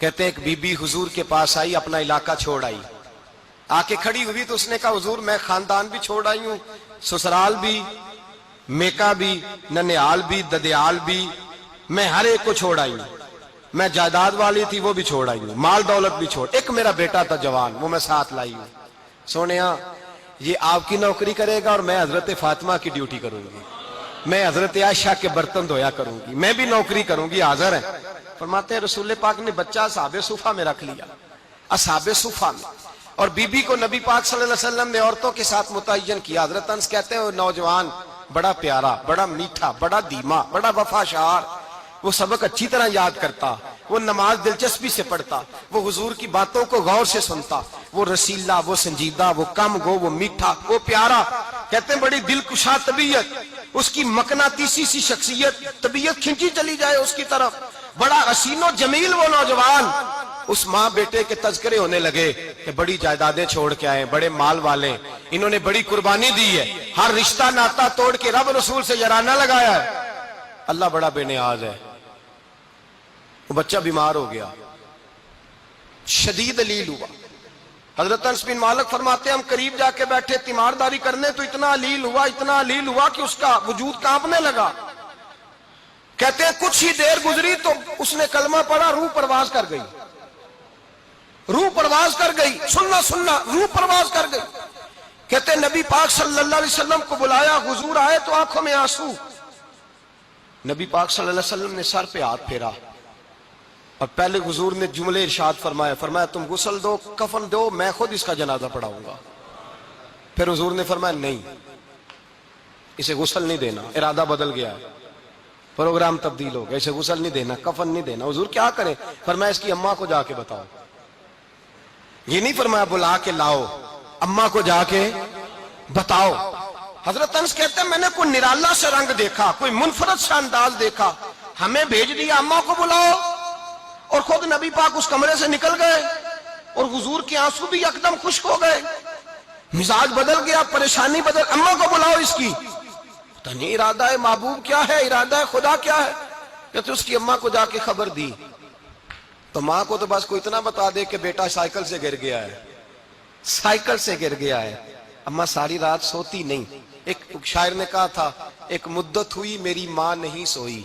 کہتے ہیں ایک بی بی حضور کے پاس آئی، اپنا علاقہ چھوڑ آئی، آ کے کھڑی ہوئی تو اس نے کہا حضور میں خاندان بھی چھوڑ آئی ہوں، سسرال بھی، میکا بھی، ننیال بھی، ددیال بھی، میں ہر ایک کو چھوڑ آئی ہوں، میں جائیداد والی تھی وہ بھی چھوڑ آئی ہوں، مال دولت بھی چھوڑ، ایک میرا بیٹا تھا جوان وہ میں ساتھ لائی ہوں۔ سونیا یہ آپ کی نوکری کرے گا اور میں حضرت فاطمہ کی ڈیوٹی کروں گی، میں حضرت عائشہ کے برتن دھویا کروں گی، میں بھی نوکری کروں گی، حاضر ہے۔ فرماتے ہیں رسول پاک نے بچہ اصحاب صفہ میں رکھ لیا، اصحاب صفہ میں، اور بی بی کو نبی پاک صلی اللہ علیہ وسلم نے عورتوں کے ساتھ متعین کیا۔ حضرت انس کہتے ہیں وہ نوجوان بڑا پیارا، بڑا میٹھا، بڑا دھیما، بڑا وفاشار، وہ سبق اچھی طرح یاد کرتا، وہ نماز دلچسپی سے پڑھتا، وہ حضور کی باتوں کو غور سے سنتا، وہ رسیلا، وہ سنجیدہ، وہ کم گو، وہ میٹھا، وہ پیارا۔ کہتے ہیں بڑی دلکشا طبیعت، اس کی مقناطیسی سی شخصیت، طبیعت کھنچی چلی جائے اس کی طرف، بڑا حسین و جمیل وہ نوجوان۔ اس ماں بیٹے کے تذکرے ہونے لگے کہ بڑی جائیدادیں چھوڑ کے آئے، بڑے مال والے، انہوں نے بڑی قربانی دی ہے، ہر رشتہ ناتا توڑ کے رب رسول سے یارانہ لگایا ہے، اللہ بڑا بے نیاز ہے۔ وہ بچہ بیمار ہو گیا، شدید علیل ہوا۔ حضرت انس بن مالک فرماتے ہیں ہم قریب جا کے بیٹھے تیمارداری کرنے تو اتنا علیل ہوا کہ اس کا وجود کانپنے لگا۔ کہتے ہیں کچھ ہی دیر گزری تو اس نے کلمہ پڑھا، روح پرواز کر گئی، روح پرواز کر گئی، سننا روح پرواز کر گئی۔ کہتے ہیں نبی پاک صلی اللہ علیہ وسلم کو بلایا، حضور آئے تو آنکھوں میں آنسو۔ نبی پاک صلی اللہ علیہ وسلم نے سر پہ ہاتھ پھیرا اور پہلے حضور نے جملے ارشاد فرمایا تم غسل دو، کفن دو، میں خود اس کا جنازہ پڑھاؤں گا۔ پھر حضور نے فرمایا نہیں، اسے غسل نہیں دینا، ارادہ بدل گیا ہے، پروگرام تبدیل ہو گیا، اسے غسل نہیں دینا، کفن نہیں دینا۔ حضور کیا کریں؟ فرمایا اس کی اماں کو جا کے بتاؤ۔ یہ نہیں فرمایا بلا کے لاؤ، اماں کو جا کے بتاؤ۔ حضرت انس کہتے ہیں میں نے کوئی نرالا سے رنگ دیکھا، کوئی منفرد سا انداز دیکھا، ہمیں بھیج دیا اماں کو بلاؤ، اور خود نبی پاک اس کمرے سے نکل گئے، اور حضور کے آنسو بھی یکدم خشک ہو گئے، مزاج بدل گیا، پریشانی بدل، اماں کو بلاؤ اس کی۔ پتہ نہیں ارادہ ہے محبوب کیا ہے، ارادہ ہے خدا کیا ہے۔ کہتے اس کی اماں کو جا کے خبر دی تو ماں کو تو بس کوئی اتنا بتا دے کہ بیٹا سائیکل سے گر گیا ہے، سائیکل سے گر گیا ہے۔ اماں ساری رات سوتی نہیں۔ ایک شاعر نے کہا تھا ایک مدت ہوئی میری ماں نہیں سوئی،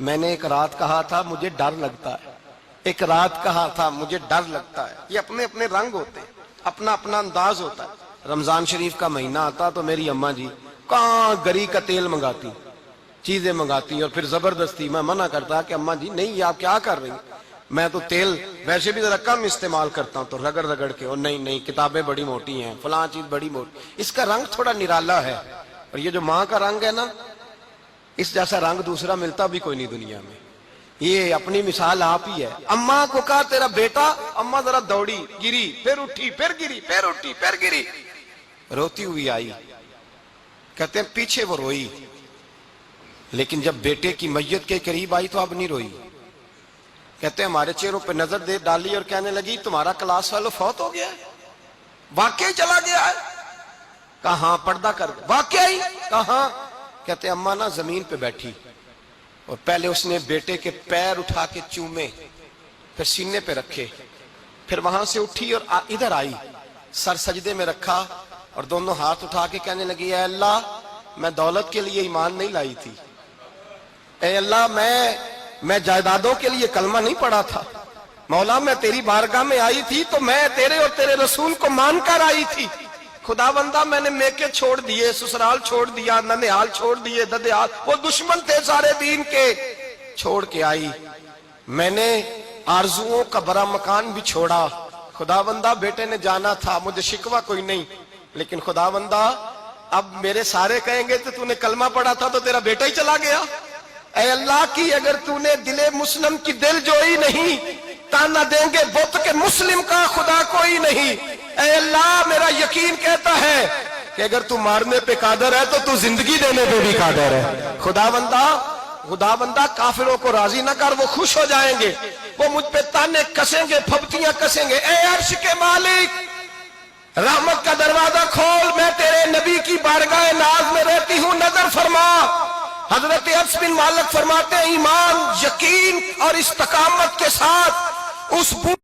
میں نے ایک رات کہا تھا مجھے ڈر لگتا ہے، ایک رات کہا تھا مجھے ڈر لگتا ہے۔ یہ اپنے اپنے رنگ ہوتے ہیں، اپنا اپنا انداز ہوتا ہے۔ رمضان شریف کا مہینہ آتا تو میری اماں جی کہاں گری کا تیل منگاتی، چیزیں منگاتی، اور پھر زبردستی میں منع کرتا کہ اماں جی نہیں، یہ آپ کیا کر رہی ہیں، میں تو تیل ویسے بھی ذرا کم استعمال کرتا ہوں، تو رگڑ رگڑ کے، اور نہیں کتابیں بڑی موٹی ہیں، فلاں چیز بڑی موٹی، اس کا رنگ تھوڑا نرالا ہے۔ اور یہ جو ماں کا رنگ ہے نا، اس جیسا رنگ دوسرا ملتا بھی کوئی نہیں دنیا میں۔ یہ اپنی مثال آپ ہی ہے۔ اماں کو کہا تیرا بیٹا، اماں ذرا دوڑی، گری، پھر اٹھی، پھر گری، پھر اٹھی، پھر گری، روتی ہوئی آئی۔ کہتے ہیں پیچھے وہ روئی، لیکن جب بیٹے کی میت کے قریب آئی تو اب نہیں روئی۔ کہتے ہیں ہمارے چہروں پہ نظر دے ڈالی اور کہنے لگی تمہارا کلاس فیلو فوت ہو گیا ہے، واقعی چلا گیا ہے؟ کہاں پردہ کر واقعی؟ کہاں؟ کہتے ہیں اماں نا زمین پہ بیٹھی، اور پہلے اس نے بیٹے کے پیر اٹھا کے چومے، پھر سینے پہ رکھے، پھر وہاں سے اٹھی اور ادھر آئی، سر سجدے میں رکھا اور دونوں ہاتھ اٹھا کے کہنے لگی اے اللہ میں دولت کے لیے ایمان نہیں لائی تھی، اے اللہ میں جائیدادوں کے لیے کلمہ نہیں پڑھا تھا، مولا میں تیری بارگاہ میں آئی تھی تو میں تیرے اور تیرے رسول کو مان کر آئی تھی، خدا بندہ میں نے میکے چھوڑ دیے، سسرال چھوڑ دیا، ننیال چھوڑ دیے، ددیال، وہ دشمن تھے سارے دین کے، چھوڑ کے آئی، میں نے آرزوؤں کا بڑا مکان بھی چھوڑا، خدا بندہ بیٹے نے جانا تھا، مجھے شکوہ کوئی نہیں، لیکن خدا بندہ اب میرے سارے کہیں گے تو نے کلمہ پڑھا تھا تو تیرا بیٹا ہی چلا گیا، اے اللہ کی اگر تو نے دل مسلم کی دل جوئی نہیں، تانا دیں گے بت کے مسلم کا خدا کوئی نہیں، اے اللہ میرا یقین کہتا ہے کہ اگر تو مارنے پہ قادر ہے تو زندگی دینے پہ بھی قادر ہے، خدا بندہ کافروں کو راضی نہ کر، وہ خوش ہو جائیں گے، وہ مجھ پہ تانے کسیں گے، پھپتیاں کسیں گے، اے عرش کے مالک رحمت کا دروازہ کھول، میں تیرے نبی کی بارگاہ ناز میں رہتی ہوں، نظر فرما۔ حضرت انس بن مالک فرماتے ہیں ایمان، یقین اور استقامت کے ساتھ اس بوڑھے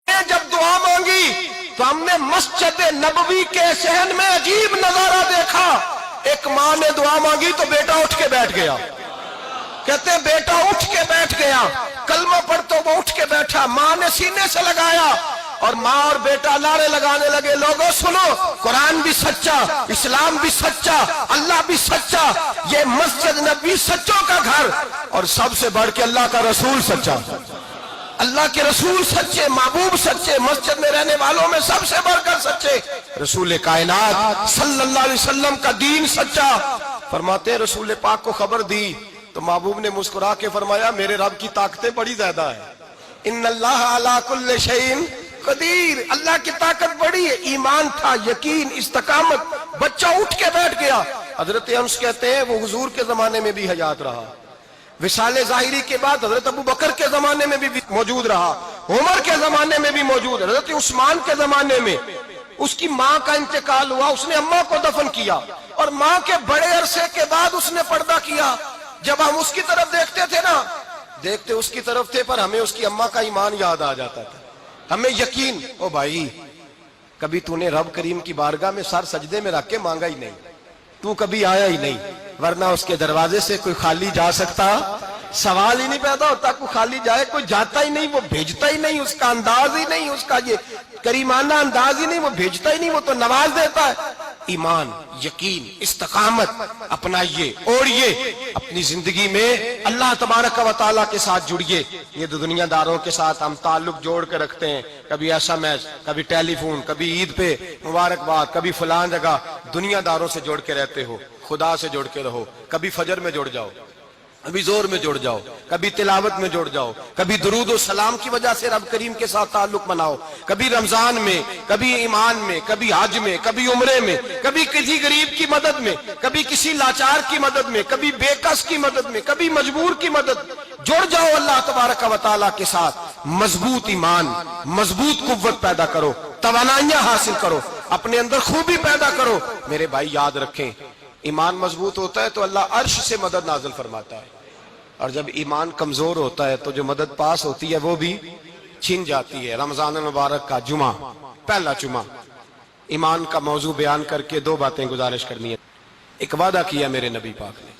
نے جب دعا مانگی تو ہم نے مسجد نبوی کے صحن میں عجیب نظارہ دیکھا. ایک ماں نے دعا مانگی تو بیٹا اٹھ کے بیٹھ گیا. کہتے ہیں بیٹا اٹھ کے بیٹھ گیا. کلمہ پڑھ تو وہ اٹھ کے بیٹھا. ماں نے سینے سے لگایا اور ماں اور بیٹا نعرے لگانے لگے, لوگوں سنو, قرآن بھی سچا, اسلام بھی سچا, اللہ بھی سچا, یہ مسجد نبی سچوں کا گھر, اور سب سے بڑھ کے اللہ کا رسول سچا. اللہ کے رسول سچے, محبوب سچے, مسجد میں رہنے والوں میں سب سے بڑھ کر سچے, رسول کائنات صلی اللہ علیہ وسلم کا دین سچا. فرماتے ہیں رسول پاک کو خبر دی تو محبوب نے مسکرا کے فرمایا میرے رب کی طاقتیں بڑی زیادہ ہیں. ان اللہ علی کل شیء قدیر, اللہ کی طاقت بڑی ہے. ایمان تھا, یقین, استقامت. بچہ اٹھ کے بیٹھ گیا. حضرت انس کہتے ہیں وہ حضور کے زمانے میں بھی حیات رہا, وصال ظاہری کے بعد حضرت ابو بکر کے زمانے میں بھی موجود رہا, عمر کے زمانے میں بھی موجود, حضرت عثمان کے زمانے میں. اس کی ماں کا انتقال ہوا, اس نے اماں کو دفن کیا, اور ماں کے بڑے عرصے کے بعد اس نے پردہ کیا. جب ہم اس کی طرف دیکھتے تھے نا, دیکھتے اس کی طرف تھے, پر ہمیں اس کی اماں کا ایمان یاد آ جاتا تھا, ہمیں یقین. او بھائی, کبھی تو نے رب کریم کی بارگاہ میں سر سجدے میں رکھ کے مانگا ہی نہیں, تو کبھی آیا ہی نہیں, ورنہ اس کے دروازے سے کوئی خالی جا سکتا, سوال ہی نہیں پیدا ہوتا. کوئی خالی جائے, کوئی جاتا ہی نہیں, وہ بھیجتا ہی نہیں, اس کا انداز ہی نہیں, اس کا یہ کریمانہ انداز ہی نہیں, وہ بھیجتا ہی نہیں, وہ تو نواز دیتا ہے. ایمان, یقین, استقامت اپنائیے, اوڑھیے اپنی زندگی میں, اللہ تبارک و تعالیٰ کے ساتھ جڑیے. یہ دنیا داروں کے ساتھ ہم تعلق جوڑ کے رکھتے ہیں, کبھی SMS, کبھی ٹیلی فون, کبھی عید پہ مبارکباد, کبھی فلان جگہ. دنیا داروں سے جوڑ کے رہتے ہو, خدا سے جوڑ کے رہو. کبھی فجر میں جڑ جاؤ, کبھی زور میں جڑ جاؤ, کبھی تلاوت میں جڑ جاؤ, کبھی درود و سلام کی وجہ سے رب کریم کے ساتھ تعلق بناؤ, کبھی رمضان میں, کبھی ایمان میں, کبھی حج میں, کبھی عمرے میں, کبھی کسی غریب کی مدد میں, کبھی کسی لاچار کی مدد میں, کبھی بے کس کی مدد میں, کبھی مجبور کی مدد. جڑ جاؤ اللہ تبارک و تعالیٰ کے ساتھ. مضبوط ایمان, مضبوط قوت پیدا کرو, توانائیاں حاصل کرو, اپنے اندر خوبی پیدا کرو. میرے بھائی یاد رکھیں, ایمان مضبوط ہوتا ہے تو اللہ عرش سے مدد نازل فرماتا ہے, اور جب ایمان کمزور ہوتا ہے تو جو مدد پاس ہوتی ہے وہ بھی چھن جاتی ہے. رمضان المبارک کا جمعہ, پہلا جمعہ, ایمان کا موضوع بیان کر کے دو باتیں گزارش کرنی ہے. ایک وعدہ کیا میرے نبی پاک نے,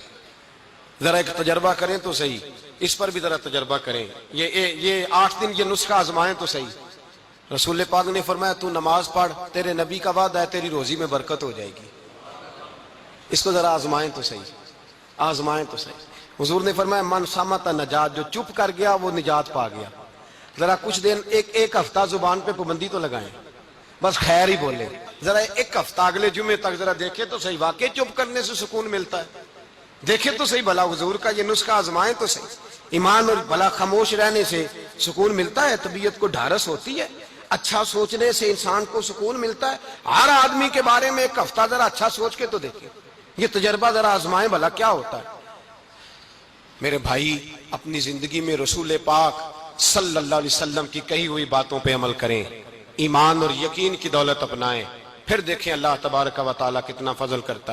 ذرا ایک تجربہ کریں تو صحیح, اس پر بھی ذرا تجربہ کریں. یہ 8 دن یہ نسخہ آزمائیں تو صحیح. رسول پاک نے فرمایا تو نماز پڑھ, تیرے نبی کا وعدہ ہے تیری روزی میں برکت ہو جائے گی. اس کو ذرا آزمائیں تو صحیح, آزمائیں تو صحیح. حضور نے فرمایا من صامت نجات, جو چپ کر گیا وہ نجات پا گیا. ذرا کچھ دن, ایک ہفتہ زبان پہ پابندی تو لگائیں, بس خیر ہی بولیں. ذرا ایک ہفتہ اگلے جمعے تک ذرا دیکھیں تو صحیح, واقعی چپ کرنے سے سکون ملتا ہے. دیکھیں تو صحیح بھلا حضور کا یہ نسخہ آزمائیں تو صحیح. ایمان اور بھلا خاموش رہنے سے سکون ملتا ہے, طبیعت کو ڈھارس ہوتی ہے, اچھا سوچنے سے انسان کو سکون ملتا ہے. ہر آدمی کے بارے میں ایک ہفتہ ذرا اچھا سوچ کے تو دیکھیں, یہ تجربہ ذرا آزمائیں بھلا کیا ہوتا ہے. میرے بھائی, اپنی زندگی میں رسول پاک صلی اللہ علیہ وسلم کی کہی ہوئی باتوں پہ عمل کریں, ایمان اور یقین کی دولت اپنائیں, پھر دیکھیں اللہ تبارک و تعالیٰ کتنا فضل کرتا ہے.